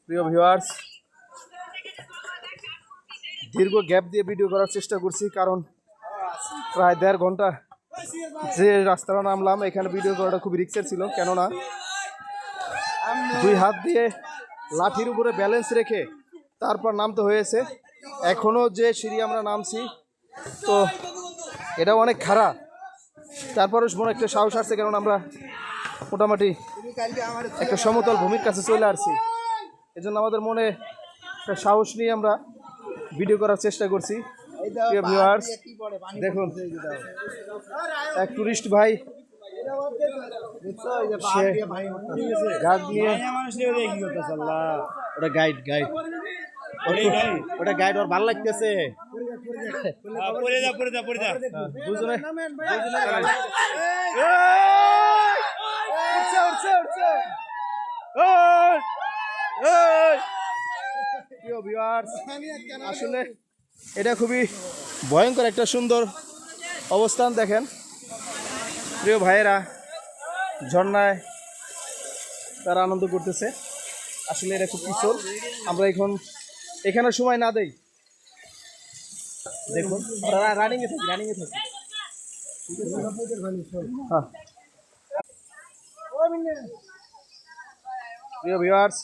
প্রিয় ভিউয়ার্স, দীর্ঘ গ্যাপ দিয়ে ভিডিও করার চেষ্টা করছি, কারণ প্রায় 1.5 ঘন্টা যে রাস্তাটা নামলাম এখানে ভিডিও করাটা খুব রিস্কের ছিল। কেননা 2 হাত দিয়ে লাঠির উপরে ব্যালেন্স রেখে তারপর নামতে হয়েছে। এখনও যে সিঁড়ি আমরা নামছি, তো এটা অনেক খারাপ। তারপরে মনে একটা সাহস আসছে, কারণ আমরা মোটামুটি একটা সমতল ভূমির কাছে চলে আসছি। এজন্য আমাদের মনে একটা সাহস নিয়ে আমরা ভিডিও করার চেষ্টা করছি। প্রিয় ভিউয়ার্স, দেখুন এক টুরিস্ট ভাই ওটা গাইড গাইড ওটা গাইড ওর ভালো লাগতেছে। দুজনে আসলে এটা খুবই ভয়ঙ্কর একটা সুন্দর অবস্থান। দেখেন প্রিয় ভাইয়েরা ঝর্ণায় তারা আনন্দ করতেছে। আসলে এটা খুব পিছল, আমরা এখন এখানে সময় না দেই। দেখুন রানিংয়ে থাকি হ্যাঁ। প্রিয় ভিউয়ার্স,